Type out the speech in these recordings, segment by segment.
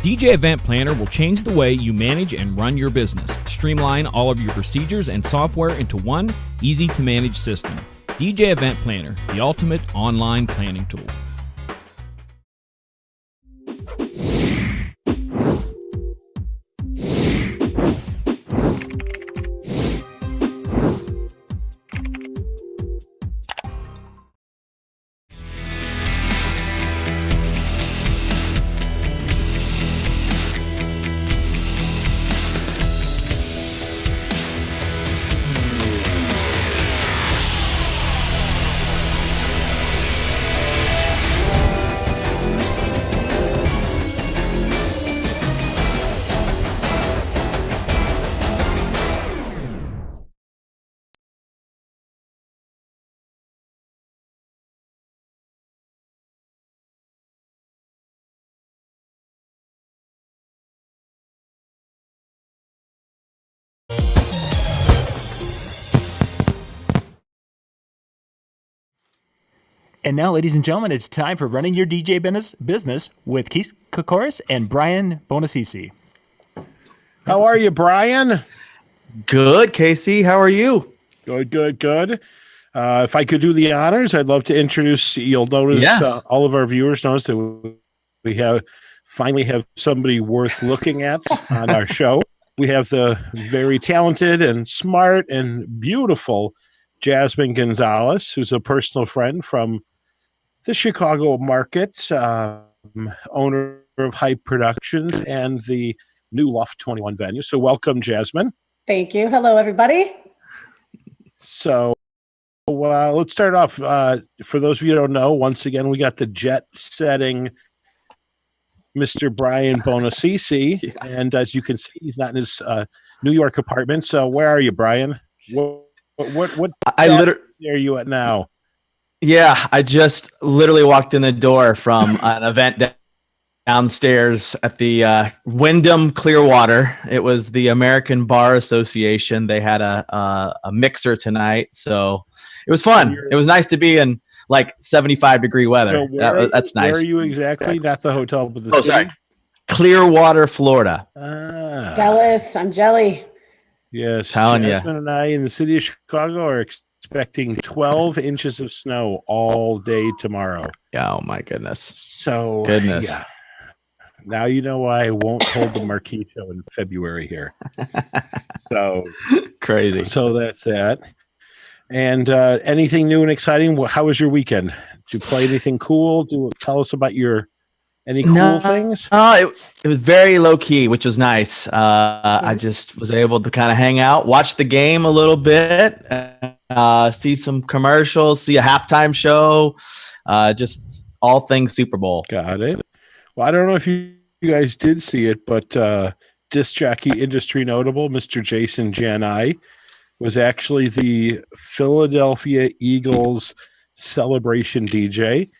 DJ Event Planner will change the way you manage and run your business. Streamline all of your procedures and software into one easy-to-manage system. DJ Event Planner, the ultimate online planning tool. And now, ladies and gentlemen, it's time for Running Your DJ Business with Keith Kokoris and Brian Bonacisi. How are you, Brian? Good, Casey. How are you? Good. If I could do the honors, I'd love to introduce. You'll notice all of our viewers notice that we finally have somebody worth looking at on our show. We have the very talented and smart and beautiful Jazmine Gonzalez, who's a personal friend from the Chicago market, owner of Hype Productions and the new Loft 21 venue. So welcome, Jasmine. Thank you. Hello, everybody. So let's start off. For those of you who don't know, once again, we got the jet-setting Mr. Brian Bonacisi. Yeah. And as you can see, he's not in his New York apartment. So where are you, Brian? What are you at now? Yeah, I just literally walked in the door from an event downstairs at the Wyndham Clearwater. It was the American Bar Association. They had a mixer tonight, so it was fun. It was nice to be in like 75-degree weather. So that's nice. Where are you exactly? Not the hotel, but the city? Sorry. Clearwater, Florida. Jealous. I'm jelly. Yes, Jasmine and I in the city of Chicago are expecting 12 inches of snow all day tomorrow. Oh my goodness! So yeah. Now you know why I won't hold the Marquee show in February here. So crazy. So that's that. And anything new and exciting? How was your weekend? Did you play anything cool? Tell us about any cool things? It was very low key, which was nice. I just was able to kind of hang out, watch the game a little bit, see some commercials, see a halftime show, just all things Super Bowl. Got it. Well, I don't know if you guys did see it, but disc jockey industry notable, Mr. Jason Janai, was actually the Philadelphia Eagles celebration DJ.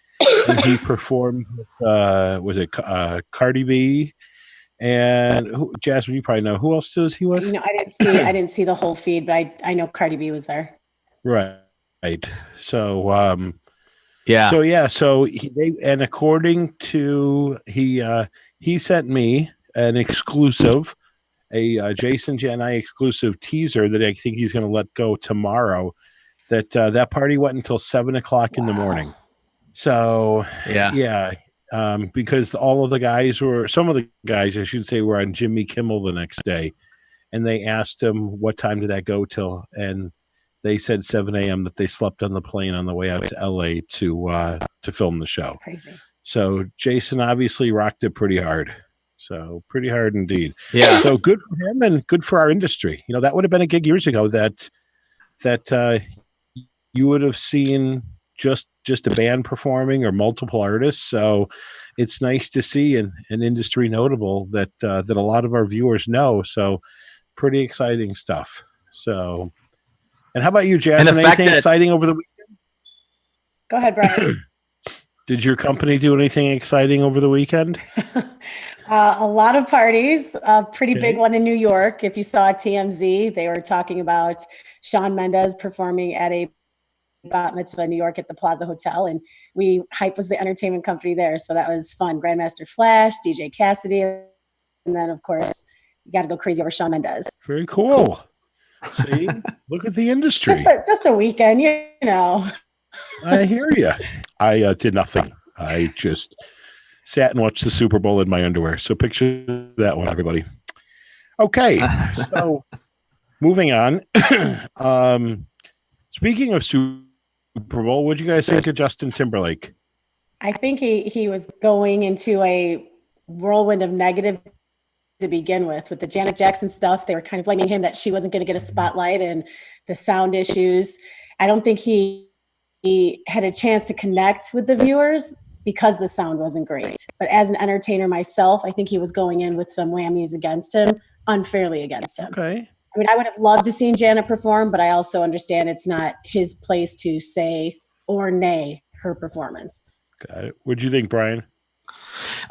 And he performed with, Cardi B and Jasmine, you probably know. Who else does he with? I didn't see the whole feed, but I know Cardi B was there. Right. So, and according to, he sent me an exclusive, a Jason Janai exclusive teaser that I think he's going to let go tomorrow, that party went until 7:00 in the morning. So because some of the guys, I should say, were on Jimmy Kimmel the next day, and they asked him what time did that go till, and they said 7 a.m. that they slept on the plane on the way out to LA to film the show. That's crazy. So Jason obviously rocked it pretty hard. So pretty hard indeed. Yeah. So good for him and good for our industry. You know, that would have been a gig years ago that you would have seen just a band performing or multiple artists. So it's nice to see an industry notable that a lot of our viewers know. So pretty exciting stuff. So, and how about you, Jasmine? Anything exciting over the weekend? Go ahead, Brian. Did your company do anything exciting over the weekend? A lot of parties, a pretty big one in New York. If you saw TMZ, they were talking about Shawn Mendes performing at a bat mitzvah in New York at the Plaza Hotel, and Hype was the entertainment company there, so that was fun. Grandmaster Flash, DJ Cassidy, and then of course you got to go crazy over Shawn Mendes. Very cool. See, look at the industry. Just a weekend, you know. I hear you. I did nothing. I just sat and watched the Super Bowl in my underwear. So picture that one, everybody. Okay, so moving on. Speaking of Super Bowl, what do you guys think of Justin Timberlake? I think he was going into a whirlwind of negative to begin with the Janet Jackson stuff. They were kind of blaming him that she wasn't going to get a spotlight and the sound issues. I don't think he had a chance to connect with the viewers because the sound wasn't great. But as an entertainer myself, I think he was going in with some whammies against him, unfairly against him. Okay. I mean, I would have loved to seen Janet perform, but I also understand it's not his place to say or nay her performance. Got it. What do you think, Brian?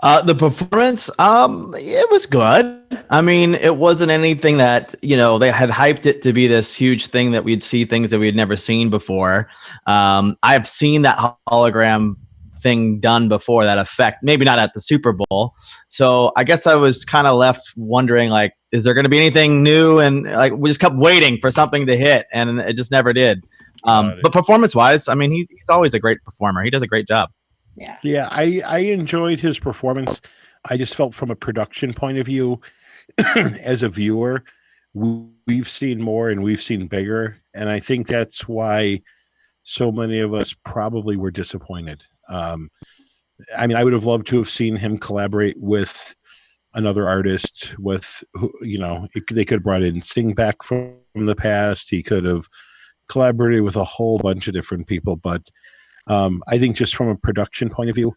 The performance, it was good. I mean, it wasn't anything that, they had hyped it to be this huge thing that we'd see things that we had never seen before. I've seen that hologram thing done before, that effect, maybe not at the Super Bowl. So I guess I was kind of left wondering, like, is there going to be anything new? And like, we just kept waiting for something to hit, and it just never did. But performance wise, I mean, he's always a great performer. He does a great job. Yeah, I enjoyed his performance. I just felt from a production point of view, as a viewer, we've seen more and we've seen bigger. And I think that's why so many of us probably were disappointed. I mean, I would have loved to have seen him collaborate with another artist, they could have brought in Singback from the past. He could have collaborated with a whole bunch of different people, but I think just from a production point of view,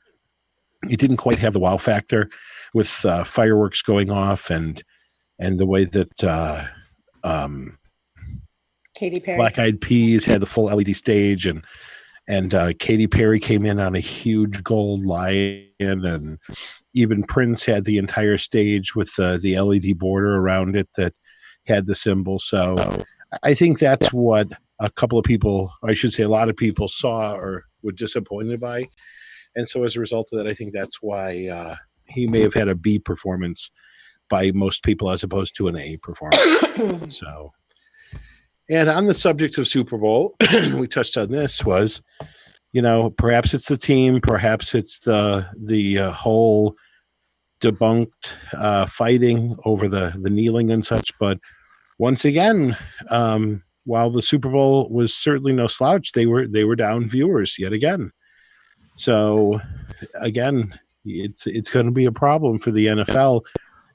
it didn't quite have the wow factor with fireworks going off and the way that Katy Perry, Black Eyed Peas had the full LED stage, and Katy Perry came in on a huge gold lion, and even Prince had the entire stage with the LED border around it that had the symbol. So I think that's what a couple of people, I should say a lot of people, saw or were disappointed by. And so as a result of that, I think that's why he may have had a B performance by most people as opposed to an A performance. So, and on the subject of Super Bowl, we touched on this, was, perhaps it's the team, perhaps it's the whole debunked fighting over the kneeling and such. But once again, while the Super Bowl was certainly no slouch, they were down viewers yet again. So again, it's going to be a problem for the NFL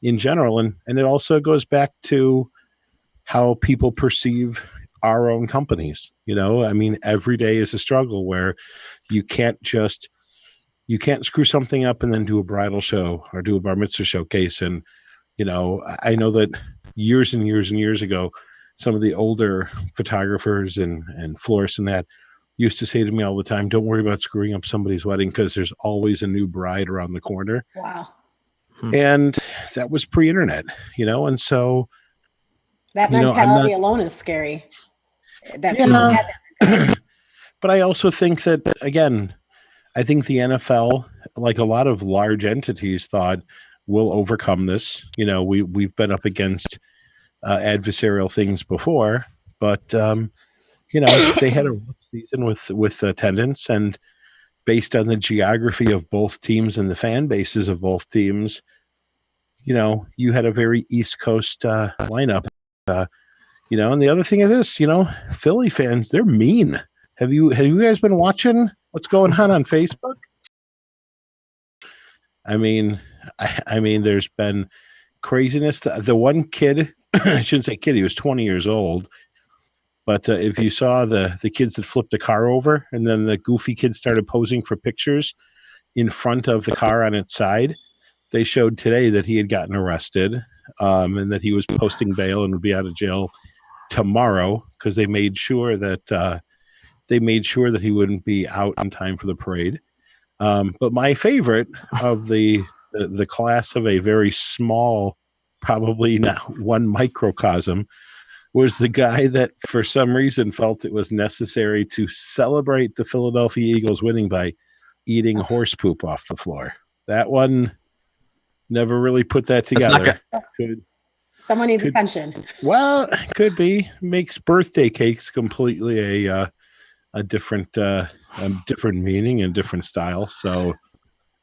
in general, and it also goes back to how people perceive our own companies. I mean, every day is a struggle where you can't screw something up and then do a bridal show or do a bar mitzvah showcase. And I know that years and years and years ago, some of the older photographers and florists and that used to say to me all the time, don't worry about screwing up somebody's wedding because there's always a new bride around the corner. Wow. And that was pre-internet, and so that mentality alone is scary. That people had that mentality. But I also think that, again, I think the NFL, like a lot of large entities, thought we'll overcome this. We've been up against adversarial things before, but they had a rough season with attendance, and based on the geography of both teams and the fan bases of both teams, you had a very East Coast lineup. And the other thing is this, Philly fans, they're mean. Have you guys been watching what's going on Facebook? I mean, there's been craziness. The one kid, I shouldn't say kid, he was 20 years old. But if you saw the kids that flipped a car over, and then the goofy kids started posing for pictures in front of the car on its side, they showed today that he had gotten arrested, and that he was posting bail and would be out of jail tomorrow because they made sure that he wouldn't be out in time for the parade. But my favorite of the class of a very small, probably not one microcosm, was the guy that for some reason felt it was necessary to celebrate the Philadelphia Eagles winning by eating horse poop off the floor. That one never really put that together. Someone needs attention. Well, could be. Makes birthday cakes completely a different different meaning and different style. So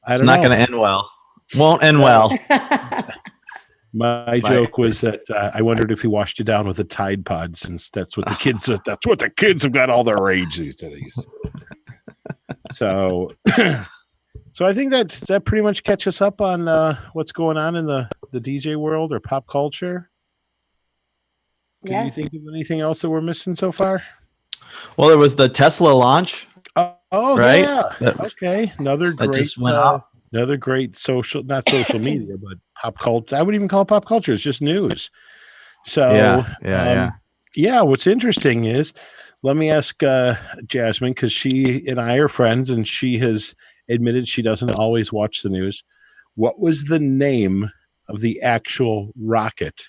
it's not going to end well. Won't end well. My joke was that I wondered if he washed it down with a Tide Pod, since that's what the kids have got all their rage these days. So I think that pretty much catches up on what's going on in the DJ world or pop culture. Can you think of anything else that we're missing so far? Well, there was the Tesla launch. Oh, right? Yeah. Okay. Another great not social media, but pop culture. I wouldn't even call it pop culture. It's just news. So yeah. What's interesting is, let me ask Jasmine, because she and I are friends, and she has admitted she doesn't always watch the news. What was the name of the actual rocket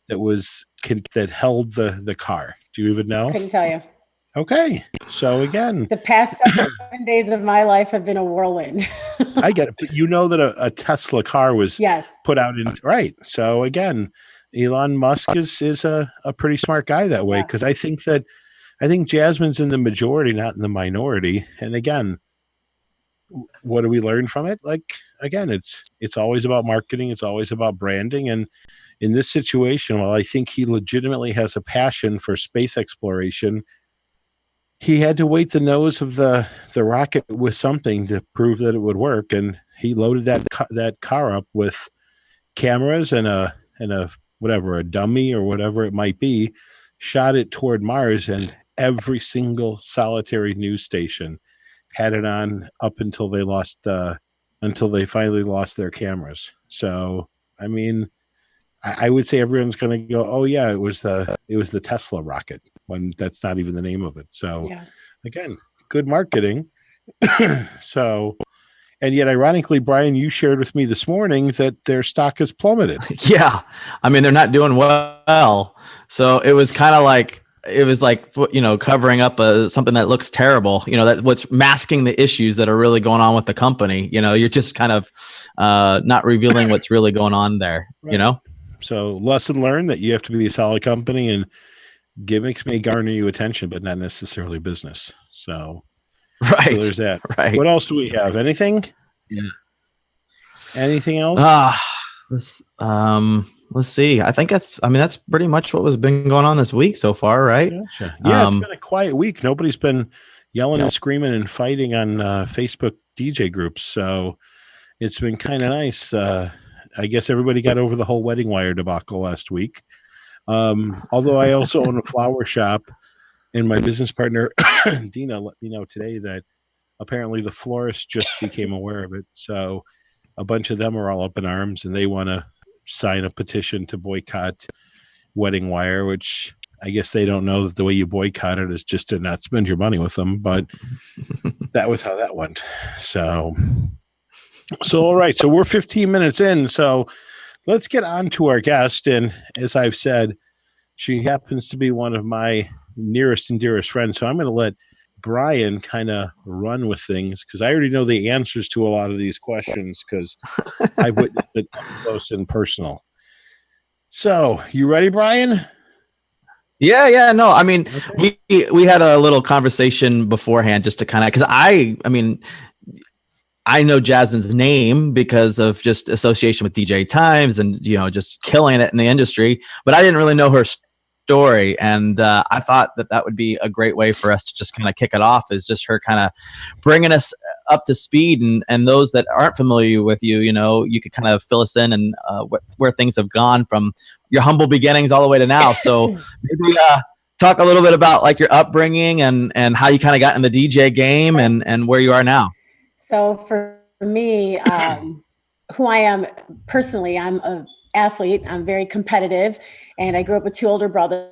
that held the car? Do you even know? Couldn't tell you. Okay. So again, the past 7 days of my life have been a whirlwind. I get it. But you know that a Tesla car was put out in, right. So again, Elon Musk is a pretty smart guy that way. Cause I think Jasmine's in the majority, not in the minority. And again, what do we learn from it? Like, again, it's always about marketing. It's always about branding. And in this situation, while I think he legitimately has a passion for space exploration, he had to weight the nose of the rocket with something to prove that it would work. And he loaded that car up with cameras and a dummy or whatever it might be, shot it toward Mars, and every single solitary news station had it on up until they finally lost their cameras. So, I mean, I would say everyone's going to go, oh yeah, it was the Tesla rocket, when that's not even the name of it. So again, good marketing. So, and yet ironically, Brian, you shared with me this morning that their stock has plummeted. Yeah. I mean, they're not doing well. So it was kind of like, covering up something that looks terrible, that what's masking the issues that are really going on with the company. You're just kind of not revealing what's really going on there, right. So lesson learned that you have to be a solid company, and gimmicks may garner you attention, but not necessarily business. So, right. So there's that. Right. What else do we have? Anything? Yeah. Anything else? Let's see. I think that's pretty much what has been going on this week so far, right? Gotcha. Yeah, it's been a quiet week. Nobody's been yelling and screaming and fighting on Facebook DJ groups. So it's been kind of nice. I guess everybody got over the whole wedding wire debacle last week. Although I also own a flower shop, and my business partner, Dina, let me know today that apparently the florist just became aware of it. So a bunch of them are all up in arms, and they want to sign a petition to boycott wedding wire, which I guess they don't know that the way you boycott it is just to not spend your money with them. But that was how that went. So, all right. So we're 15 minutes in. So let's get on to our guest. And as I've said, she happens to be one of my nearest and dearest friends. So I'm going to let Brian kind of run with things, because I already know the answers to a lot of these questions, because I've witnessed it up close and personal. So you ready, Brian? Yeah. No, I mean, okay. we had a little conversation beforehand just to kind of, because I know Jasmine's name because of just association with DJ Times and, just killing it in the industry, but I didn't really know her story. And I thought that would be a great way for us to just kind of kick it off, is just her kind of bringing us up to speed. And those that aren't familiar with you, you could kind of fill us in and where things have gone from your humble beginnings all the way to now. So maybe talk a little bit about like your upbringing and how you kind of got in the DJ game and where you are now. So for me, who I am personally, I'm an athlete. I'm very competitive, and I grew up with two older brothers.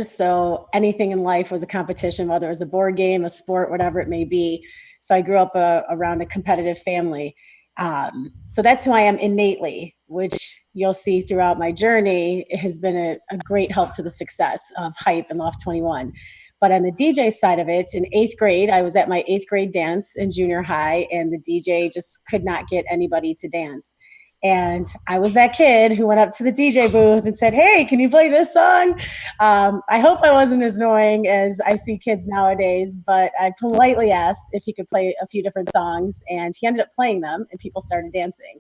So anything in life was a competition, whether it was a board game, a sport, whatever it may be. So I grew up around a competitive family. So that's who I am innately, which you'll see throughout my journey, it has been a great help to the success of Hype and Loft 21. But on the DJ side of it, in 8th grade, I was at my 8th grade dance in junior high, and the DJ just could not get anybody to dance. And I was that kid who went up to the DJ booth and said, "Hey, can you play this song?" I hope I wasn't as annoying as I see kids nowadays, but I politely asked if he could play a few different songs, and he ended up playing them, and people started dancing.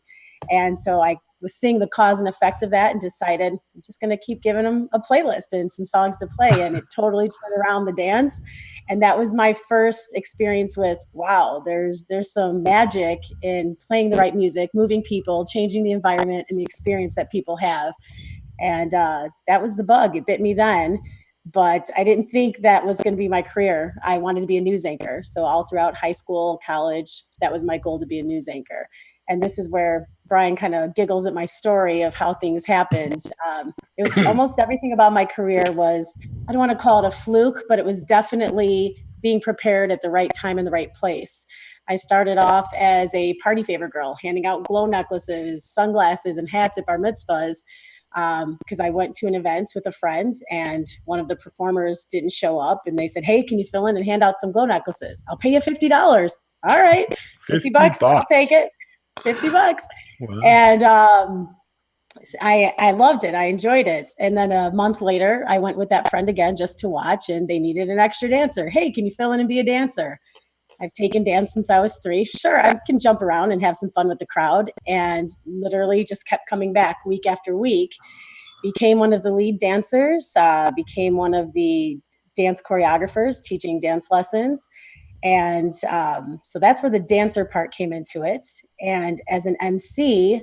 And so I was seeing the cause and effect of that and decided I'm just going to keep giving them a playlist and some songs to play. And it totally turned around the dance. And that was my first experience with, wow, there's some magic in playing the right music, moving people, changing the environment and the experience that people have. And that was the bug. It bit me then. But I didn't think that was going to be my career. I wanted to be a news anchor. So all throughout high school, college, that was my goal, to be a news anchor. And this is where Brian kind of giggles at my story of how things happened. It was almost everything about my career was, I don't want to call it a fluke, but it was definitely being prepared at the right time in the right place. I started off as a party favor girl, handing out glow necklaces, sunglasses, and hats at bar mitzvahs, because I went to an event with a friend and one of the performers didn't show up, and they said, "Hey, can you fill in and hand out some glow necklaces? I'll pay you $50. All right, 50 bucks, I'll take it. 50 bucks. Wow. And I loved it. I enjoyed it. And then a month later, I went with that friend again just to watch, and they needed an extra dancer. "Hey, can you fill in and be a dancer?" I've taken dance since I was 3. Sure, I can jump around and have some fun with the crowd, and literally just kept coming back week after week. Became one of the lead dancers, became one of the dance choreographers, teaching dance lessons. And so that's where the dancer part came into it. And as an MC,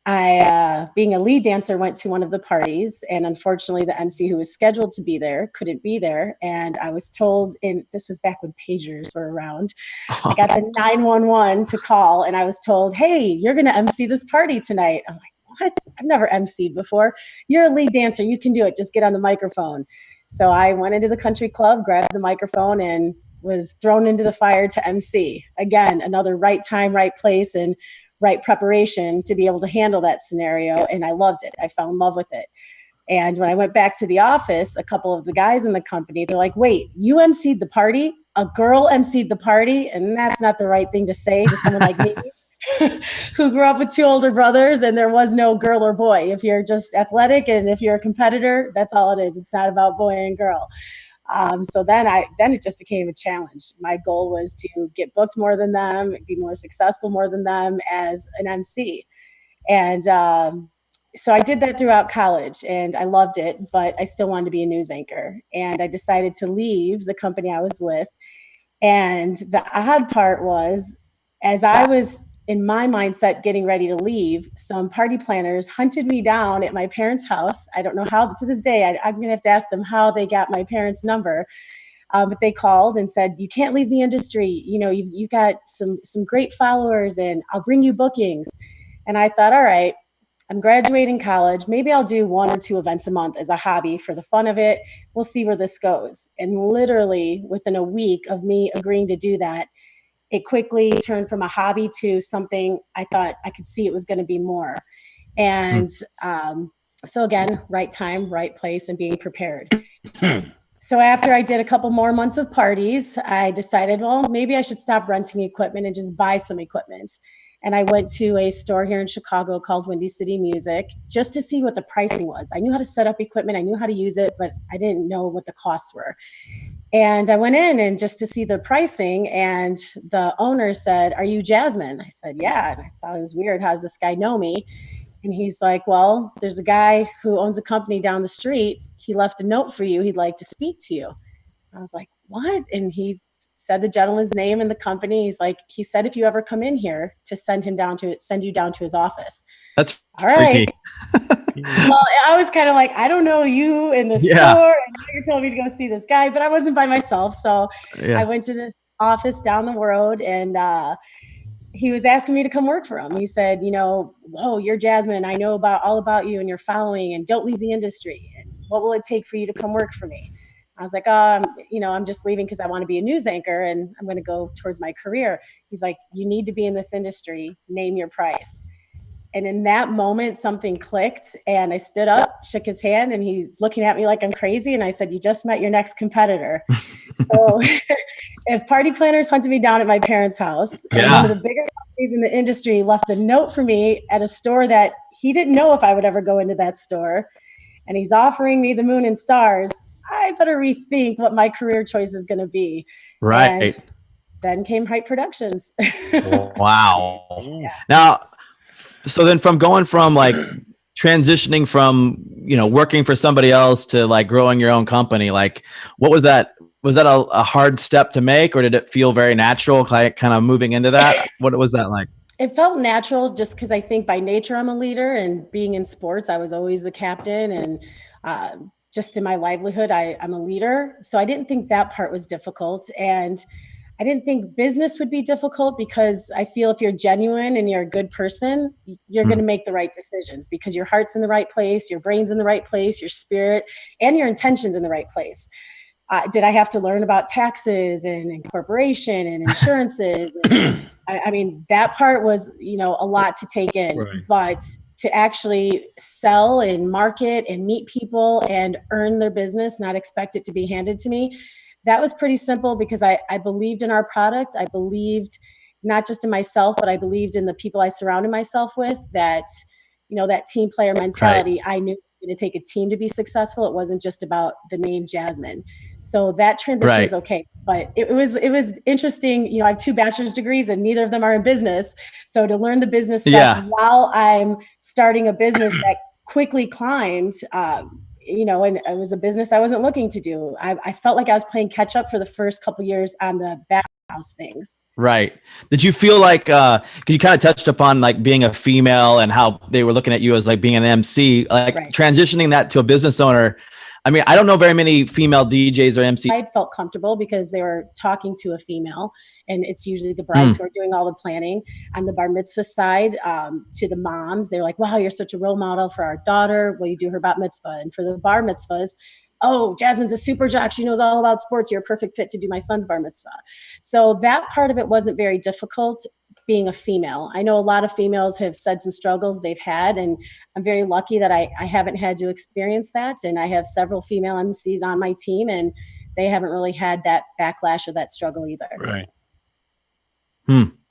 I, being a lead dancer, went to one of the parties, and unfortunately the MC who was scheduled to be there couldn't be there. And I was told, and this was back when pagers were around, I got the 911 to call, and I was told, "Hey, you're going to MC this party tonight." I'm like, "What? I've never MC'd before." "You're a lead dancer. You can do it. Just get on the microphone." So I went into the country club, grabbed the microphone, and was thrown into the fire to MC. Again, another right time, right place, and right preparation to be able to handle that scenario. And I loved it. I fell in love with it. And when I went back to the office, a couple of the guys in the company, they're like, "Wait, you MC'd the party? A girl MC'd the party?" And that's not the right thing to say to someone like me who grew up with 2 older brothers, and there was no girl or boy. If you're just athletic and if you're a competitor, that's all it is. It's not about boy and girl. So then it just became a challenge. My goal was to get booked more than them, be more successful more than them as an MC. And so I did that throughout college, and I loved it, but I still wanted to be a news anchor. And I decided to leave the company I was with. And the odd part was, as I was in my mindset getting ready to leave, some party planners hunted me down at my parents' house. I don't know how, to this day, I'm going to have to ask them how they got my parents' number. But they called and said, "You can't leave the industry. You know, you've got some great followers, and I'll bring you bookings." And I thought, all right, I'm graduating college. Maybe I'll do 1 or 2 events a month as a hobby for the fun of it. We'll see where this goes. And literally within a week of me agreeing to do that, it quickly turned from a hobby to something I thought I could see it was going to be more. And so again, right time, right place, and being prepared. So after I did a couple more months of parties, I decided, well, maybe I should stop renting equipment and just buy some equipment. And I went to a store here in Chicago called Windy City Music just to see what the pricing was. I knew how to set up equipment. I knew how to use it, but I didn't know what the costs were. And I went in and just to see the pricing, and the owner said, "Are you Jasmine?" I said, "Yeah." And I thought it was weird. How does this guy know me? And he's like, "Well, there's a guy who owns a company down the street. He left a note for you. He'd like to speak to you." I was like, "What?" And he said the gentleman's name and the company. He's like, he said, "If you ever come in here, to send you down to his office." That's all right. Well, I was kind of like, I don't know you in the store, and you're telling me to go see this guy, but I wasn't by myself. So I went to this office down the road, and he was asking me to come work for him. He said, "Whoa, you're Jasmine. I know all about you and your following, and don't leave the industry. And what will it take for you to come work for me?" I was like, I'm just leaving because I want to be a news anchor and I'm going to go towards my career. He's like, "You need to be in this industry. Name your price." And in that moment, something clicked and I stood up, shook his hand, and he's looking at me like I'm crazy. And I said, you just met your next competitor. So if party planners hunted me down at my parents' house, and one of the bigger companies in the industry left a note for me at a store that he didn't know if I would ever go into that store, and he's offering me the moon and stars, I better rethink what my career choice is going to be. Right. And then came Hype Productions. Wow. Yeah. Now, so then from going from like transitioning from, working for somebody else to like growing your own company, like what was that? Was that a hard step to make, or did it feel very natural, like kind of moving into that? What was that like? It felt natural just because I think by nature I'm a leader, and being in sports, I was always the captain, and just in my livelihood, I'm a leader. So I didn't think that part was difficult. And I didn't think business would be difficult because I feel if you're genuine and you're a good person, you're going to make the right decisions because your heart's in the right place, your brain's in the right place, your spirit and your intention's in the right place. Did I have to learn about taxes and incorporation and insurances? And, I mean, that part was, a lot to take in, right. But to actually sell and market and meet people and earn their business, not expect it to be handed to me, that was pretty simple because I believed in our product. I believed not just in myself, but I believed in the people I surrounded myself with, that, that team player mentality. Right. I knew it was going to take a team to be successful. It wasn't just about the name Jasmine. So that transition is okay. But it was interesting. I have 2 bachelor's degrees and neither of them are in business. So to learn the business stuff while I'm starting a business that quickly climbed, and it was a business I wasn't looking to do. I felt like I was playing catch up for the first couple of years on the back house things. Right. Did you feel like, cause you kind of touched upon like being a female and how they were looking at you as like being an MC, like transitioning that to a business owner. I mean, I don't know very many female DJs or MCs. I felt comfortable because they were talking to a female, and it's usually the brides who are doing all the planning. On the bar mitzvah side, to the moms, they're like, wow, you're such a role model for our daughter. Will you do her bat mitzvah? And for the bar mitzvahs, oh, Jasmine's a super jock. She knows all about sports. You're a perfect fit to do my son's bar mitzvah. So that part of it wasn't very difficult. Being a female, I know a lot of females have said some struggles they've had, and I'm very lucky that I haven't had to experience that. And I have several female MCs on my team, and they haven't really had that backlash or that struggle either. Right.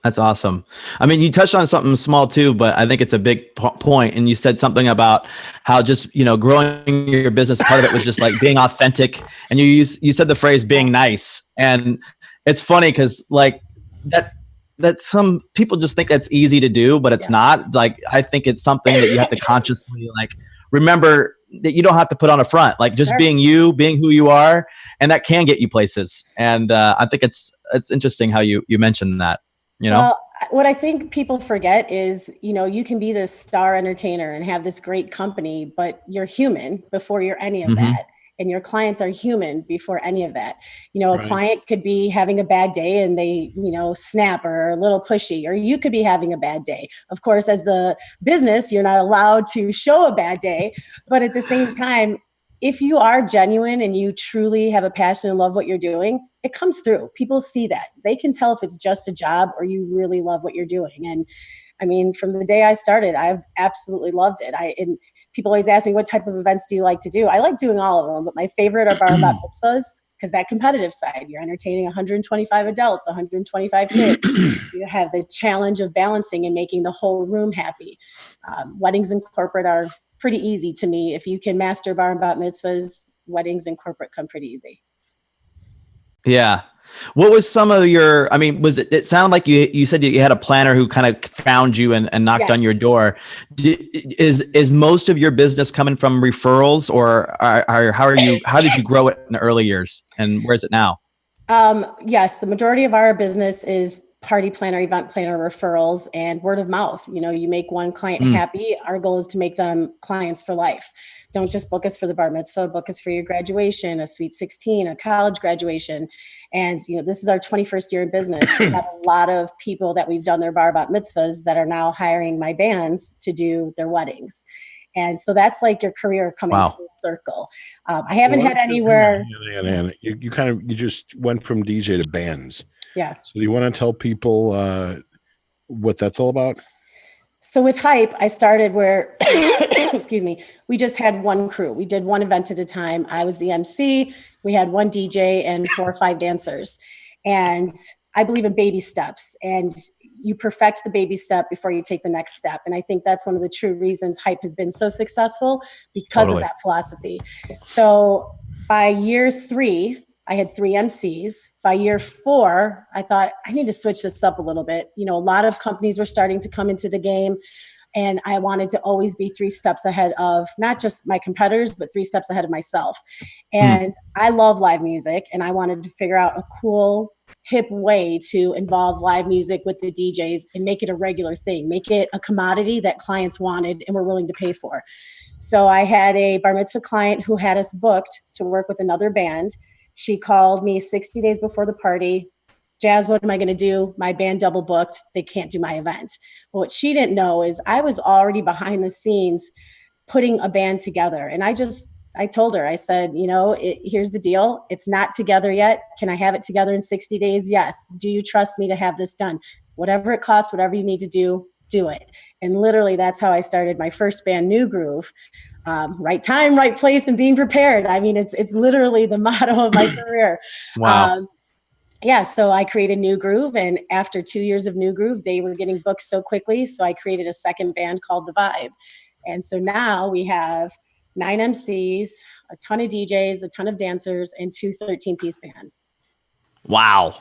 That's awesome. I mean, you touched on something small too, but I think it's a big point. And you said something about how just, growing your business, part of it was just like being authentic. And you said the phrase being nice. And it's funny because like that some people just think that's easy to do, but it's not. Like, I think it's something that you have to consciously like remember that you don't have to put on a front, like just being you, being who you are, and that can get you places. And I think it's interesting how you mentioned that, Well, what I think people forget is, you can be this star entertainer and have this great company, but you're human before you're any of that. And your clients are human before any of that. A client could be having a bad day and they, snap or a little pushy, or you could be having a bad day. Of course, as the business, you're not allowed to show a bad day, but at the same time, if you are genuine and you truly have a passion and love what you're doing, it comes through. People see that. They can tell if it's just a job or you really love what you're doing. And I mean, from the day I started, I've absolutely loved it. And people always ask me, what type of events do you like to do? I like doing all of them, but my favorite are bar and bat mitzvahs, because that competitive side, you're entertaining 125 adults, 125 kids. You have the challenge of balancing and making the whole room happy. Weddings and corporate are pretty easy to me. If you can master bar and bat mitzvahs, weddings and corporate come pretty easy. Yeah. What was some of your, I mean, it sounded like you said you had a planner who kind of found you and knocked on your door. Is most of your business coming from referrals, or how did you grow it in the early years, and where is it now? Yes, the majority of our business is party planner, event planner, referrals, and word of mouth. You make one client happy. Our goal is to make them clients for life. Don't just book us for the bar mitzvah, book us for your graduation, a sweet 16, a college graduation. And, this is our 21st year in business. We have a lot of people that we've done their bar bat mitzvahs that are now hiring my bands to do their weddings. And so that's like your career coming full circle. I haven't had anywhere. You just went from DJ to bands. Yeah. So do you want to tell people what that's all about? So with Hype, I started where, excuse me, we just had one crew. We did one event at a time. I was the MC. We had one DJ and 4 or 5 dancers. And I believe in baby steps, and you perfect the baby step before you take the next step. And I think that's one of the true reasons Hype has been so successful, because of that philosophy. So by year 3, I had 3 MCs. By year 4, I thought I need to switch this up a little bit. You know, a lot of companies were starting to come into the game, and I wanted to always be 3 steps ahead of not just my competitors, but 3 steps ahead of myself. And I love live music, and I wanted to figure out a cool, hip way to involve live music with the DJs and make it a regular thing, make it a commodity that clients wanted and were willing to pay for. So I had a bar mitzvah client who had us booked to work with another band. She called me 60 days before the party. Jazz, what am I going to do? My band double booked. They can't do my event. Well, what she didn't know is I was already behind the scenes putting a band together. And I told her, I said, you know, here's the deal. It's not together yet. Can I have it together in 60 days? Yes. Do you trust me to have this done? Whatever it costs, whatever you need to do it. And literally that's how I started my first band, New Groove. Right time, right place, and being prepared. I mean, it's literally the motto of my career. Wow. So I created New Groove, and after 2 years of New Groove, they were getting booked so quickly. So I created a second band called The Vibe. And so now we have 9 MCs, a ton of DJs, a ton of dancers, and 2 13-piece bands. Wow.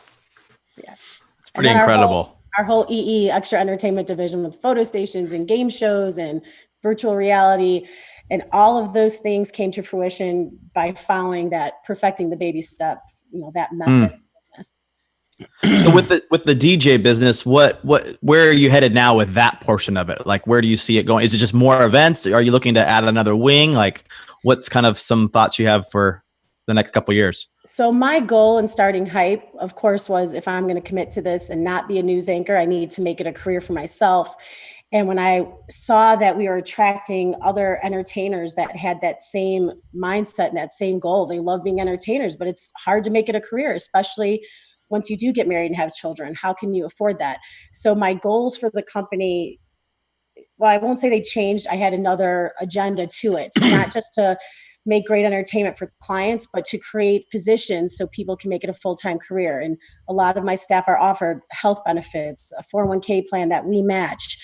Yeah. It's pretty incredible. Our whole EE, extra entertainment division, with photo stations and game shows and virtual reality. And all of those things came to fruition by following that, perfecting the baby steps, you know, that method of business. So with the DJ business, where are you headed now with that portion of it? Like, where do you see it going? Is it just more events? Are you looking to add another wing? Like, what's kind of some thoughts you have for the next couple of years? So my goal in starting Hype, of course, was if I'm going to commit to this and not be a news anchor, I need to make it a career for myself. And when I saw that we were attracting other entertainers that had that same mindset and that same goal, they love being entertainers, but it's hard to make it a career, especially once you do get married and have children. How can you afford that? So my goals for the company, well, I won't say they changed. I had another agenda to it, not just to make great entertainment for clients, but to create positions so people can make it a full-time career. And a lot of my staff are offered health benefits, a 401k plan that we match.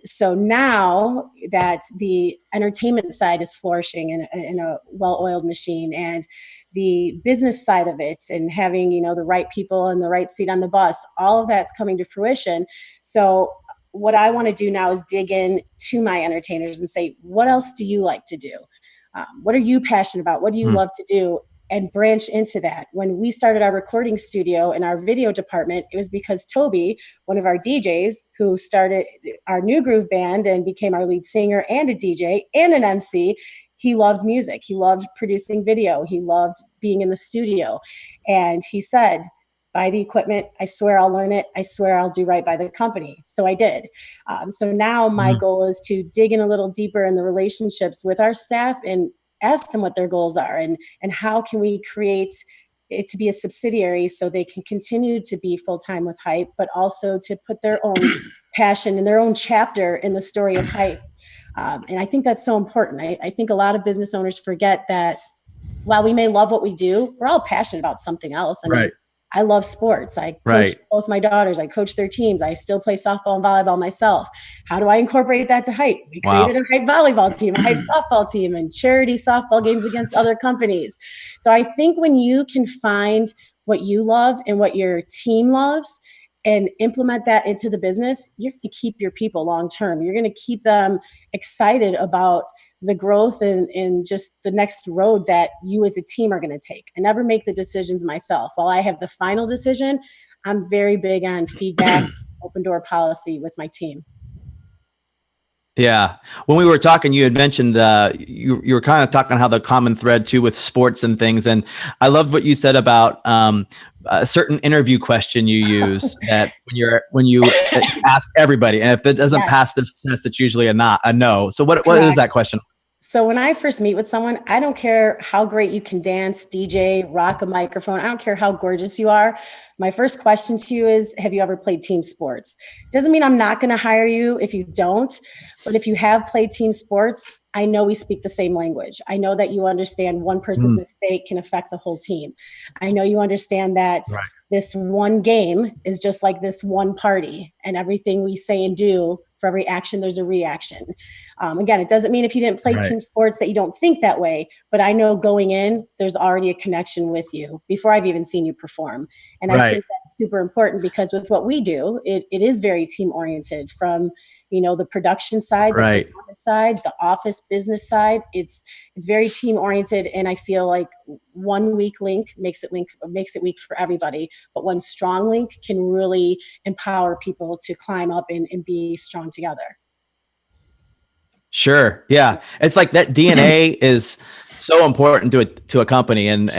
So now that the entertainment side is flourishing in a well-oiled machine, and the business side of it, and having, you know, the right people in the right seat on the bus, all of that's coming to fruition. So what I want to do now is dig in to my entertainers and say, what else do you like to do? What are you passionate about? What do you love to do? And branch into that. When we started our recording studio and our video department, it was because Toby, one of our DJs, who started our New Groove band and became our lead singer and a DJ and an MC, he loved music. He loved producing video. He loved being in the studio. And he said, buy the equipment. I swear I'll learn it. I swear I'll do right by the company. So I did. So now my goal is to dig in a little deeper in the relationships with our staff and ask them what their goals are, and how can we create it to be a subsidiary so they can continue to be full-time with Hype, but also to put their own passion and their own chapter in the story of Hype. And I think that's so important. I think a lot of business owners forget that while we may love what we do, we're all passionate about something else. I mean, I love sports. I coach both my daughters. I coach their teams. I still play softball and volleyball myself. How do I incorporate that to Hype? We created a Hype volleyball team, a Hype softball team, and charity softball games against other companies. So I think when you can find what you love and what your team loves and implement that into the business, you're going to keep your people long term. You're going to keep them excited about the growth and just the next road that you as a team are going to take. I never make the decisions myself. While I have the final decision, I'm very big on feedback, open door policy with my team. Yeah. When we were talking, you had mentioned you were kind of talking how the common thread too with sports and things. And I loved what you said about a certain interview question you use that when you ask everybody, and if it doesn't pass this test, it's usually a no. So what is that question? So when I first meet with someone, I don't care how great you can dance, DJ, rock a microphone. I don't care how gorgeous you are. My first question to you is, have you ever played team sports? Doesn't mean I'm not going to hire you if you don't, but if you have played team sports, I know we speak the same language. I know that you understand one person's mistake can affect the whole team. I know you understand that this one game is just like this one party, and everything we say and do, for every action, there's a reaction. Again, it doesn't mean if you didn't play team sports that you don't think that way, but I know going in, there's already a connection with you before I've even seen you perform. And I think that's super important, because with what we do, it is very team oriented, from, the production side, the performance side, the office business side. It's very team oriented. And I feel like one weak link makes it weak for everybody, but one strong link can really empower people to climb up and be strong together. Sure. Yeah. It's like that DNA is so important to a company, and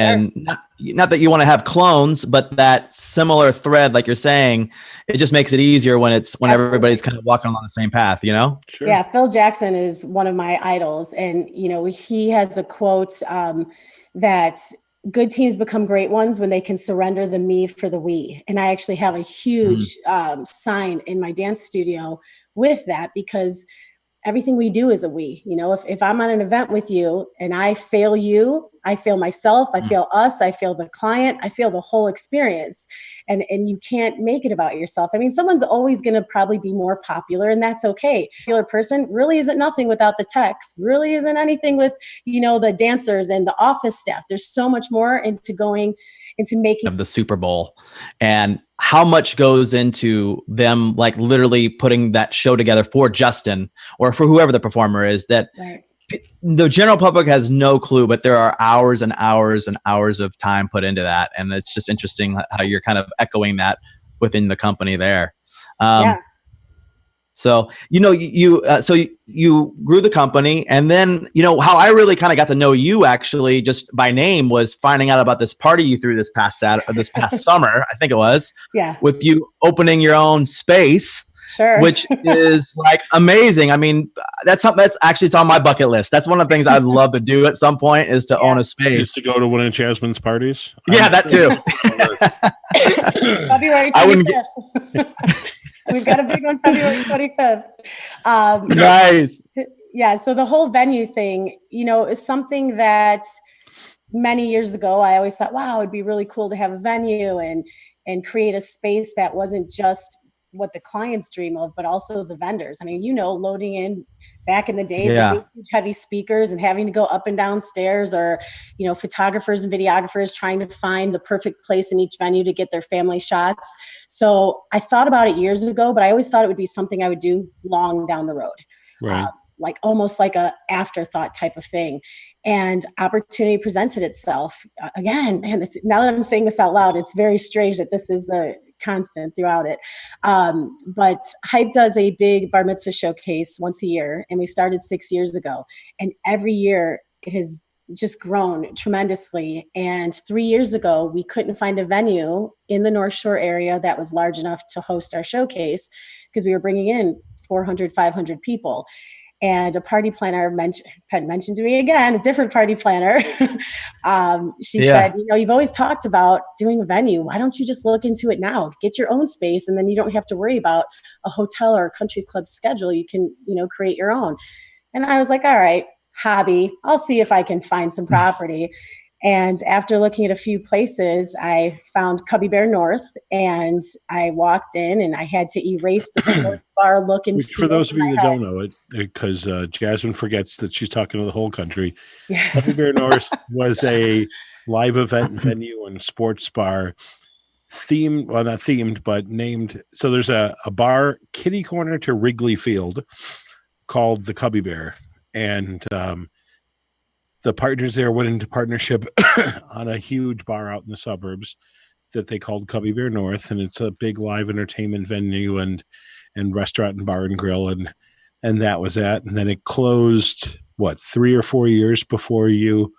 not that you want to have clones, but that similar thread, like you're saying, it just makes it easier when everybody's kind of walking along the same path, Sure. Yeah. Phil Jackson is one of my idols. And, he has a quote that good teams become great ones when they can surrender the me for the we. And I actually have a huge sign in my dance studio with that, because everything we do is a we. If I'm on an event with you and I fail you, I fail myself, I fail us, I fail the client, I fail the whole experience. And you can't make it about yourself. I mean, someone's always going to probably be more popular, and that's okay. Popular person really isn't nothing without the techs, really isn't anything with, the dancers and the office staff. There's so much more into going into making of the Super Bowl, and how much goes into them, like literally putting that show together for Justin or for whoever the performer is, that the general public has no clue, but there are hours and hours and hours of time put into that. And it's just interesting how you're kind of echoing that within the company there. So, you grew the company, and then, how I really kind of got to know you actually just by name was finding out about this party you threw this past summer, I think it was, with you opening your own space. Sure. Which is like amazing. I mean, that's something it's on my bucket list. That's one of the things I'd love to do at some point, is to own a space. Is to go to one of Jasmine's parties. Yeah, that too. February 25th. We've got a big one February 25th. Nice. Yeah. So the whole venue thing, is something that many years ago, I always thought, wow, it'd be really cool to have a venue and create a space that wasn't just what the clients dream of, but also the vendors. I mean, loading in back in the day, the huge heavy speakers and having to go up and down stairs, or, photographers and videographers trying to find the perfect place in each venue to get their family shots. So I thought about it years ago, but I always thought it would be something I would do long down the road. Right. Like almost like a afterthought type of thing. And opportunity presented itself. Again, man, now that I'm saying this out loud, it's very strange that this is the constant throughout it. But Hype does a big bar mitzvah showcase once a year, and we started 6 years ago. And every year it has just grown tremendously. And 3 years ago, we couldn't find a venue in the North Shore area that was large enough to host our showcase, because we were bringing in 400, 500 people. And a party planner mentioned to me again, a different party planner. She said, you've always talked about doing a venue. Why don't you just look into it now? Get your own space, and then you don't have to worry about a hotel or a country club schedule. You can, create your own. And I was like, all right, hobby. I'll see if I can find some property. And after looking at a few places, I found Cubby Bear North, and I walked in and I had to erase the sports bar look and feel. For those of you that don't know it, because Jasmine forgets that she's talking to the whole country, Cubby Bear North was a live event venue and sports bar themed, well, not themed, but named. So there's a bar kitty corner to Wrigley Field called the Cubby Bear. And the partners there went into partnership on a huge bar out in the suburbs that they called Cubby Bear North, and it's a big live entertainment venue and restaurant and bar and grill, and that was that. And then it closed 3 or 4 years before you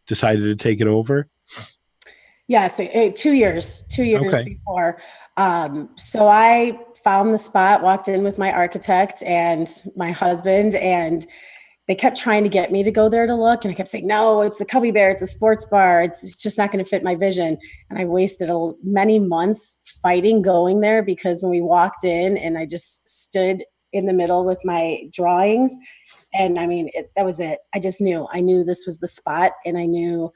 decided to take it over? Yes, 2 years before. So I found the spot, walked in with my architect and my husband, and they kept trying to get me to go there to look. And I kept saying, no, it's a Cubby Bear. It's a sports bar. It's just not going to fit my vision. And I wasted many months fighting going there, because when we walked in and I just stood in the middle with my drawings, and I mean, that was it. I knew this was the spot, and I knew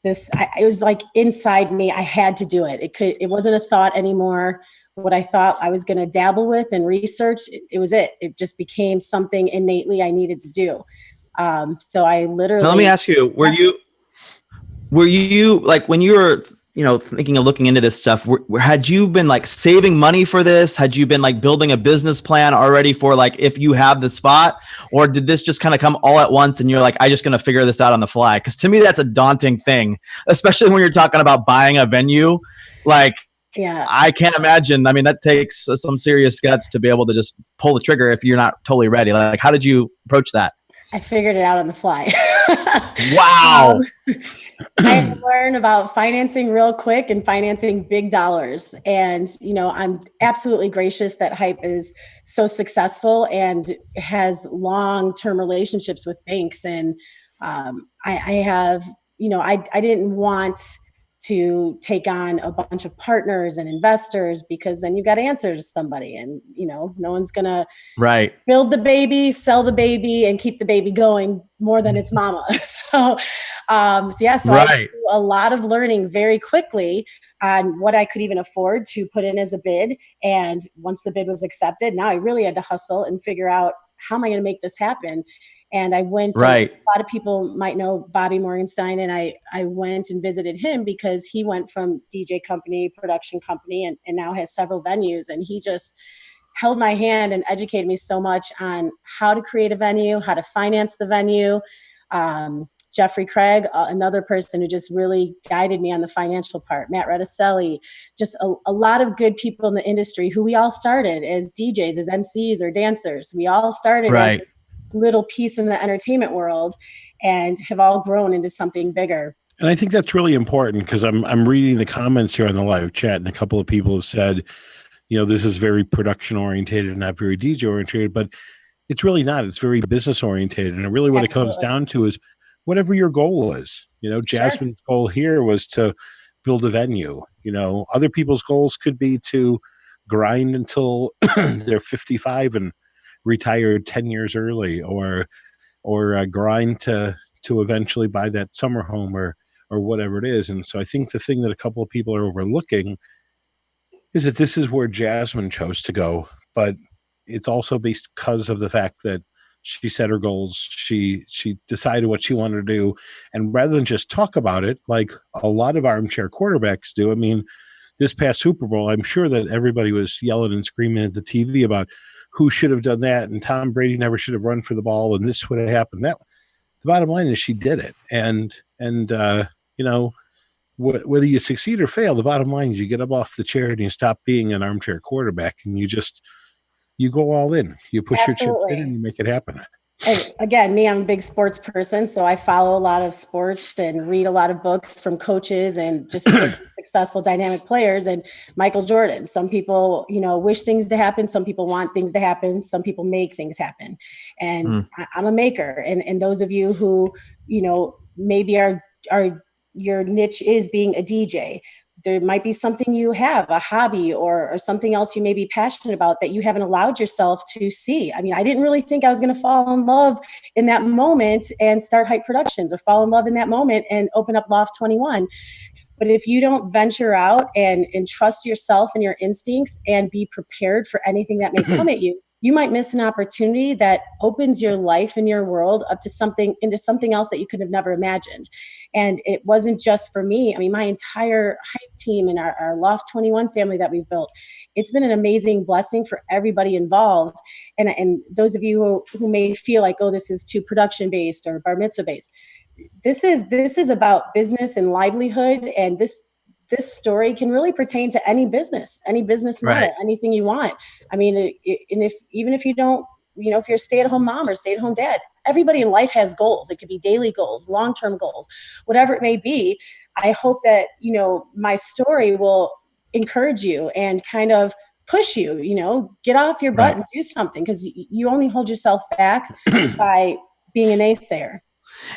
it was like inside me. I had to do it. It wasn't a thought anymore. What I thought I was going to dabble with and research, it was it. It just became something innately I needed to do. So I literally. Now, let me ask you: Were you like, when you were, thinking of looking into this stuff, had you been like saving money for this? Had you been like building a business plan already for like if you have the spot, or did this just kind of come all at once and you're like, I'm just going to figure this out on the fly? Because to me, that's a daunting thing, especially when you're talking about buying a venue. Like, yeah, I can't imagine. I mean, that takes some serious guts to be able to just pull the trigger if you're not totally ready. Like, how did you approach that? I figured it out on the fly. Wow. I had to learn about financing real quick and financing big dollars. And, I'm absolutely gracious that Hype is so successful and has long-term relationships with banks. And I have, I didn't want to take on a bunch of partners and investors, because then you got to answer to somebody, and no one's gonna build the baby, sell the baby, and keep the baby going more than its mama. So I did a lot of learning very quickly on what I could even afford to put in as a bid. And once the bid was accepted, now I really had to hustle and figure out, how am I going to make this happen? And I went, a lot of people might know Bobby Morgenstein, and I went and visited him because he went from DJ company, production company, and now has several venues. And he just held my hand and educated me so much on how to create a venue, how to finance the venue. Jeffrey Craig, another person who just really guided me on the financial part. Matt Redicelli, just a lot of good people in the industry who we all started as DJs, as MCs or dancers. We all started as a little piece in the entertainment world and have all grown into something bigger. And I think that's really important, because I'm reading the comments here on the live chat, and a couple of people have said, this is very production orientated and not very DJ orientated, but it's really not. It's very business orientated. And really what it comes down to is whatever your goal is. Jasmine's goal here was to build a venue. Other people's goals could be to grind until they're 55 and retire 10 years early, or grind to eventually buy that summer home or whatever it is. And so I think the thing that a couple of people are overlooking is that this is where Jasmine chose to go, but it's also because of the fact that she set her goals. She decided what she wanted to do. And rather than just talk about it, like a lot of armchair quarterbacks do, I mean, this past Super Bowl, I'm sure that everybody was yelling and screaming at the TV about who should have done that, and Tom Brady never should have run for the ball, and this would have happened. That the bottom line is she did it, and whether you succeed or fail, the bottom line is you get up off the chair and you stop being an armchair quarterback, and you go all in. You push your chips in and you make it happen. And again, I'm a big sports person, so I follow a lot of sports and read a lot of books from coaches and just successful dynamic players. And Michael Jordan, some people, wish things to happen. Some people want things to happen. Some people make things happen. And I'm a maker. And those of you who, maybe are your niche is being a DJ. There might be something you have, a hobby or something else you may be passionate about that you haven't allowed yourself to see. I mean, I didn't really think I was going to fall in love in that moment and start Hype Productions, or fall in love in that moment and open up Loft 21. But if you don't venture out and trust yourself and your instincts and be prepared for anything that may come at you, you might miss an opportunity that opens your life and your world up to into something else that you could have never imagined. And it wasn't just for me. I mean, my entire Hype team and our Loft 21 family that we've built, it's been an amazing blessing for everybody involved. And those of you who may feel like, oh, this is too production based or bar mitzvah based, this is about business and livelihood. And this story can really pertain to any business model, anything you want. I mean, and even if you don't, if you're a stay-at-home mom or stay-at-home dad, everybody in life has goals. It could be daily goals, long-term goals, whatever it may be. I hope that, my story will encourage you and kind of push you, get off your butt and do something, because you only hold yourself back by being a naysayer.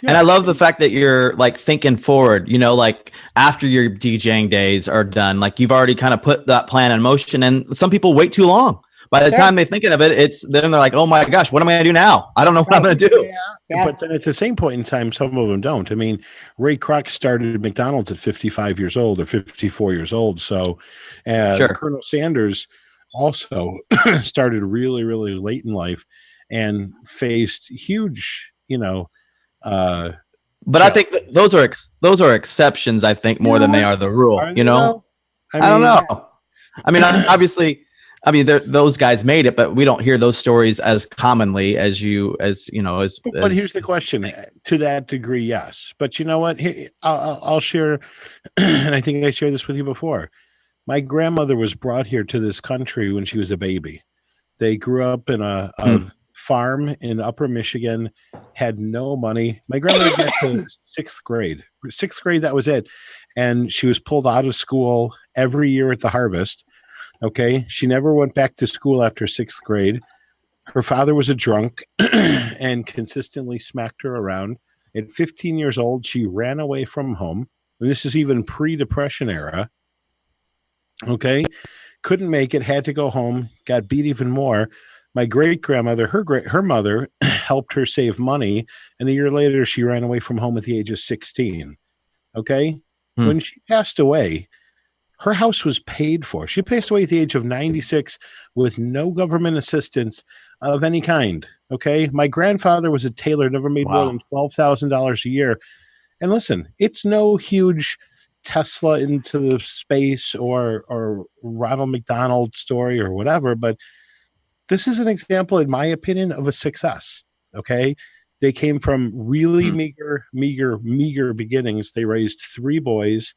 And I love the fact that you're like thinking forward, like after your DJing days are done, like you've already kind of put that plan in motion. And some people wait too long. By the time they're thinking of it, then they're like, oh my gosh, what am I going to do now? I don't know what I'm going to do. Yeah. But then at the same point in time, some of them don't. I mean, Ray Kroc started McDonald's at 55 years old or 54 years old. So Colonel Sanders also started really, really late in life and faced huge, but I think those are exceptions, I think, more than they are the rule. I don't know. I mean, obviously, those guys made it, but we don't hear those stories as commonly as But here's the question: to that degree, yes. But you know what? I'll share, and I think I shared this with you before. My grandmother was brought here to this country when she was a baby. They grew up in a farm in Upper Michigan, had no money. My grandmother got to sixth grade. Sixth grade, that was it. And she was pulled out of school every year at the harvest. Okay. She never went back to school after sixth grade. Her father was a drunk and consistently smacked her around. At 15 years old, she ran away from home. And this is even pre-Depression era. Okay. Couldn't make it, had to go home, got beat even more. My great-grandmother, her mother, helped her save money, and a year later, she ran away from home at the age of 16. Okay? When she passed away, her house was paid for. She passed away at the age of 96 with no government assistance of any kind. Okay? My grandfather was a tailor, never made more than $12,000 a year. And listen, it's no huge Tesla into the space or Ronald McDonald story or whatever, but this is an example, in my opinion, of a success. Okay. They came from really meager beginnings. They raised 3 boys,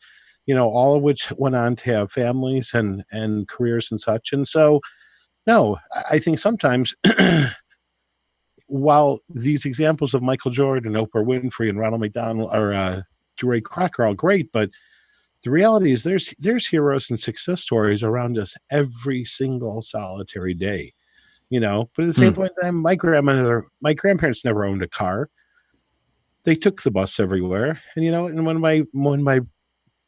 all of which went on to have families and careers and such. And so, no, I think sometimes while these examples of Michael Jordan, Oprah Winfrey, and Ronald McDonald or Ray Kroc are all great, but the reality is there's heroes and success stories around us every single solitary day. But at the same point in time, my grandparents never owned a car. They took the bus everywhere. And, and when my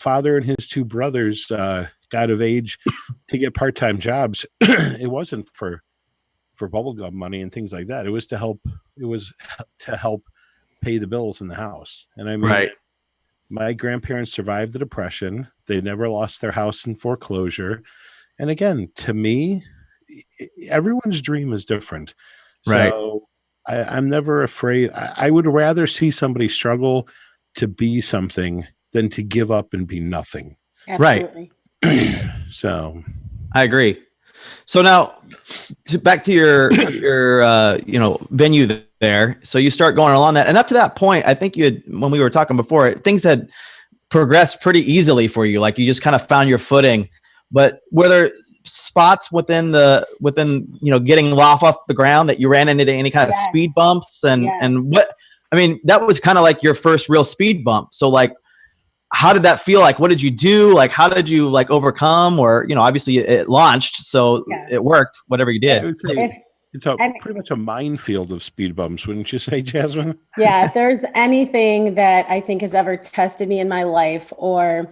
father and his 2 brothers got of age to get part-time jobs, it wasn't for bubblegum money and things like that. It was to help pay the bills in the house. And I mean, my grandparents survived the Depression. They never lost their house in foreclosure. And again, to me, everyone's dream is different. So I'm never afraid. I would rather see somebody struggle to be something than to give up and be nothing. Absolutely. So I agree. So now back to your venue there. So you start going along that, and up to that point, I think when we were talking before, things had progressed pretty easily for you. Like you just kind of found your footing. But were there spots within getting off the ground that you ran into any kind of speed bumps and what? I mean, that was kind of like your first real speed bump. So like, how did that feel? Like, what did you do? Like, how did you like overcome? Or obviously it launched, so it worked. Whatever you did. I would say it's pretty much a minefield of speed bumps, wouldn't you say, Jasmine? Yeah. If there's anything that I think has ever tested me in my life or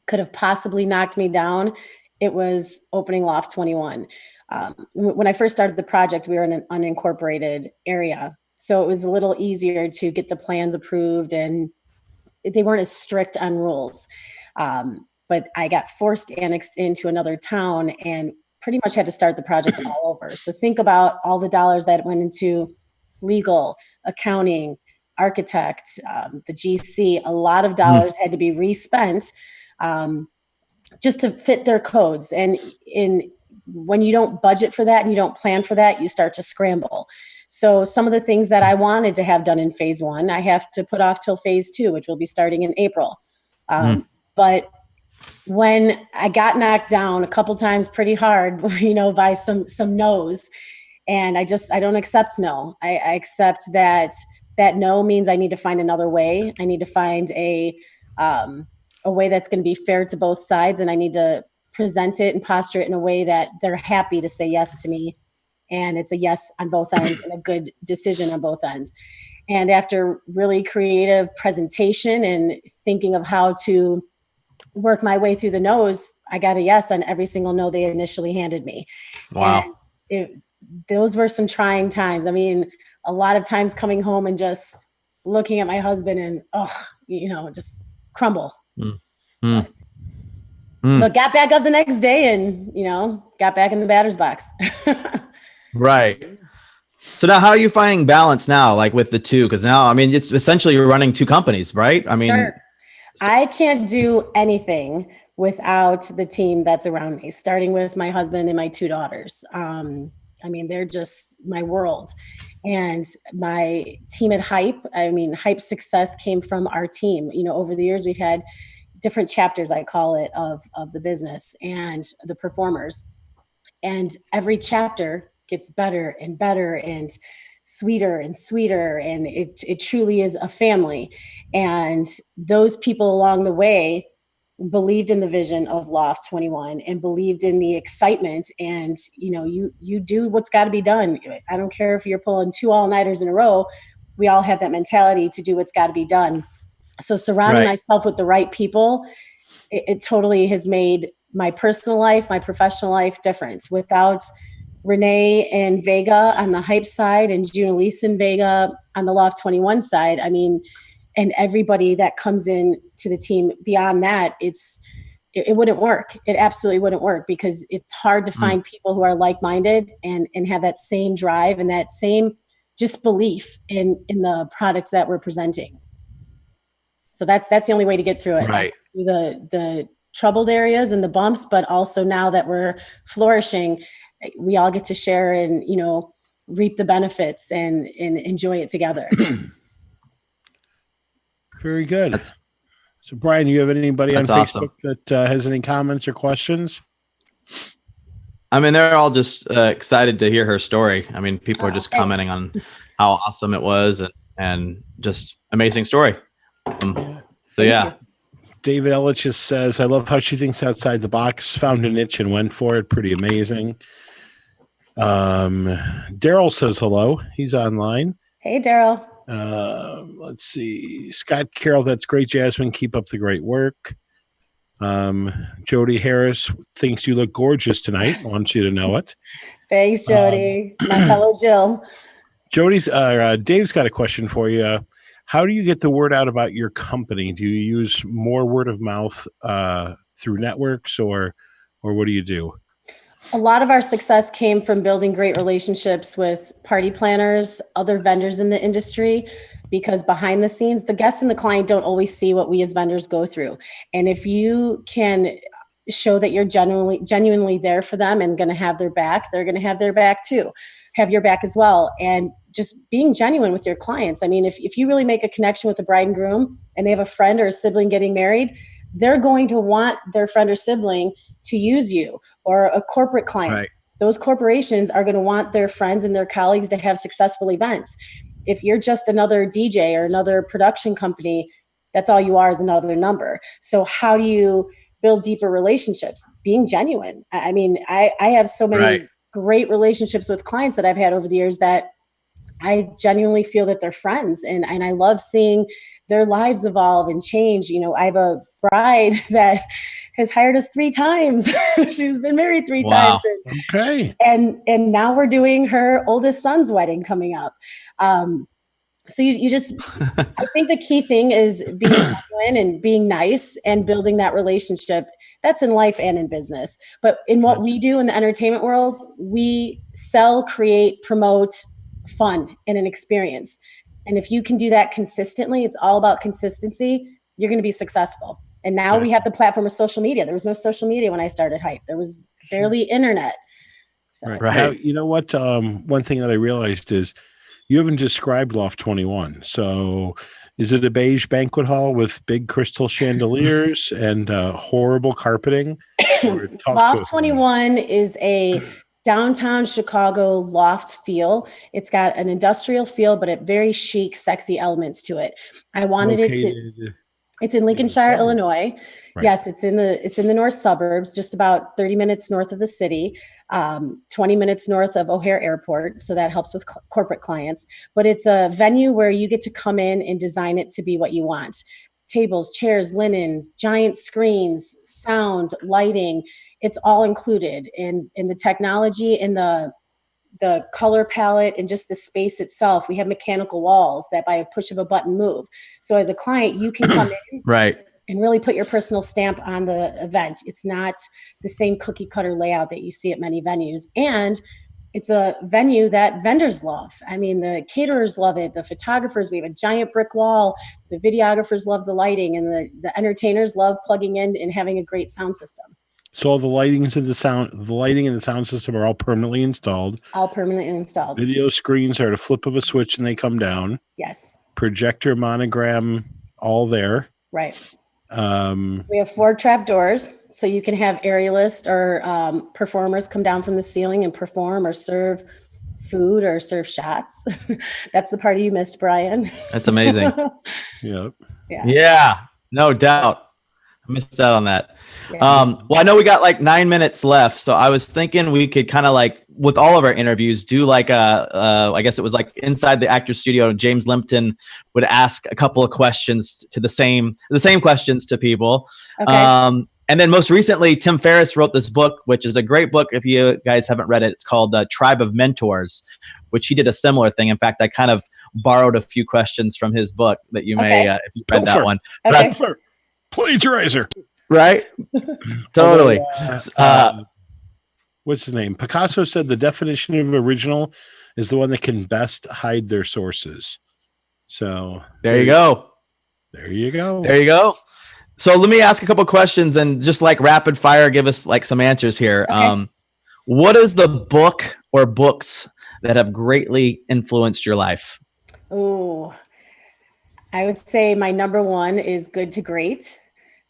could have possibly knocked me down, it was opening Loft 21. When I first started the project, we were in an unincorporated area, so it was a little easier to get the plans approved, and they weren't as strict on rules. But I got forced annexed into another town and pretty much had to start the project all over. So think about all the dollars that went into legal, accounting, architect, the GC. A lot of dollars had to be respent just to fit their codes. And when you don't budget for that and you don't plan for that, you start to scramble. So some of the things that I wanted to have done in phase 1, I have to put off till phase 2, which will be starting in April. But when I got knocked down a couple times pretty hard, by some no's, and I don't accept no. I accept that no means I need to find another way. I need to find a way that's going to be fair to both sides, and I need to present it and posture it in a way that they're happy to say yes to me, and it's a yes on both ends and a good decision on both ends. And after really creative presentation and thinking of how to work my way through the no's, I got a yes on every single no they initially handed me. Wow. And those were some trying times. I mean, a lot of times coming home and just looking at my husband and, just crumble. But got back up the next day and, got back in the batter's box. Right. So now how are you finding balance now, like with the two? Because now, I mean, it's essentially you're running two companies, right? I mean, sure. I can't do anything without the team that's around me, starting with my husband and my two daughters. They're just my world. And my team at Hype, Hype's success came from our team. Over the years, we've had different chapters, I call it, of the business and the performers. And every chapter gets better and better and sweeter and sweeter. And it truly is a family. And those people along the way believed in the vision of Loft 21 and believed in the excitement. And, you do what's got to be done. I don't care if you're pulling 2 all-nighters in a row. We all have that mentality to do what's got to be done. So surrounding myself with the right people, it totally has made my personal life, my professional life different. Without Renee and Vega on the Hype side and Junalise and Vega on the Loft 21 side, and everybody that comes in to the team beyond that, it wouldn't work. It absolutely wouldn't work because it's hard to find people who are like-minded and have that same drive and that same just belief in the products that we're presenting. So that's the only way to get through it. Right. The troubled areas and the bumps, but also now that we're flourishing, we all get to share and, reap the benefits and enjoy it together. Very good. So, Brian, you have anybody on Facebook awesome. that has any comments or questions? They're all just excited to hear her story. People are just commenting on how awesome it was and just amazing story. David Ellich just says, I love how she thinks outside the box, found a niche and went for it. Pretty amazing. Daryl says hello. He's online. Hey, Daryl. Let's see. Scott Carroll, that's great, Jasmine. Keep up the great work. Jody Harris thinks you look gorgeous tonight. I want you to know it. Thanks, Jody. My fellow Jill. Dave's got a question for you. How do you get the word out about your company? Do you use more word of mouth through networks or what do you do? A lot of our success came from building great relationships with party planners, other vendors in the industry, because behind the scenes, the guests and the client don't always see what we as vendors go through. And if you can show that you're genuinely there for them and going to have their back, they're going to have their back too, have your back as well. And just being genuine with your clients. If you really make a connection with the bride and groom and they have a friend or a sibling getting married, they're going to want their friend or sibling to use you, or a corporate client. Right. Those corporations are going to want their friends and their colleagues to have successful events. If you're just another DJ or another production company, that's all you are, is another number. So how do you build deeper relationships? Being genuine. I have so many great relationships with clients that I've had over the years that I genuinely feel that they're friends, and I love seeing their lives evolve and change. I have a bride that has hired us 3 times. She's been married 3 times. And now we're doing her oldest son's wedding coming up. So you just, I think the key thing is being genuine and being nice and building that relationship. That's in life and in business. But in what we do in the entertainment world, we sell, create, promote fun and an experience. And if you can do that consistently, it's all about consistency, you're going to be successful. And now we have the platform of social media. There was no social media when I started Hype. There was barely internet. So. Right. Now, you know what? One thing that I realized is you haven't described Loft 21. So is it a beige banquet hall with big crystal chandeliers and horrible carpeting? Loft 21 is a downtown Chicago loft feel. It's got an industrial feel, but a very chic, sexy elements to it. I wanted it to. It's in Lincolnshire, Illinois. Right. Yes, it's in the north suburbs, just about 30 minutes north of the city, 20 minutes north of O'Hare Airport. So that helps with corporate clients. But it's a venue where you get to come in and design it to be what you want. Tables, chairs, linens, giant screens, sound, lighting. It's all included in the technology and the color palette and just the space itself. We have mechanical walls that by a push of a button move. So as a client, you can come in Right. and really put your personal stamp on the event. It's not the same cookie cutter layout that you see at many venues. And it's a venue that vendors love. I mean, the caterers love it. The photographers, we have a giant brick wall. The videographers love the lighting, and the entertainers love plugging in and having a great sound system. So all the lighting and the sound system are all permanently installed. All permanently installed. Video screens are at a flip of a switch and they come down. Yes. Projector, monogram, all there. Right. We have 4 trap doors, so you can have aerialists or performers come down from the ceiling and perform or serve food or serve shots. That's the part you missed, Brian. That's amazing. Yep. Yeah, no doubt. I missed out on that. Yeah. Well, I know we got like 9 minutes left, so I was thinking we could kind of like, with all of our interviews, do like I guess it was like inside the actor studio, James Limpton would ask a couple of questions to the same questions to people. Okay. And then most recently, Tim Ferriss wrote this book, which is a great book. If you guys haven't read it, it's called Tribe of Mentors, which he did a similar thing. In fact, I kind of borrowed a few questions from his book that you may, if you read that one. Okay. Plagiarizer. Right? Totally. What's his name? Picasso said the definition of original is the one that can best hide their sources. So there you go. There you go. There you go. So let me ask a couple questions and just like rapid fire, give us like some answers here. Okay. What is the book or books that have greatly influenced your life? Oh, I would say my number one is Good to Great.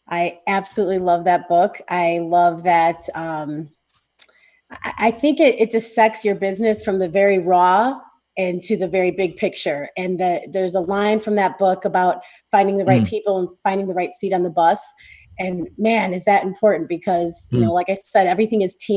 I absolutely love that book. I love that. I think it dissects your business from the very raw and to the very big picture. And there's a line from that book about finding the right people and finding the right seat on the bus. And man, is that important because, like I said, everything is team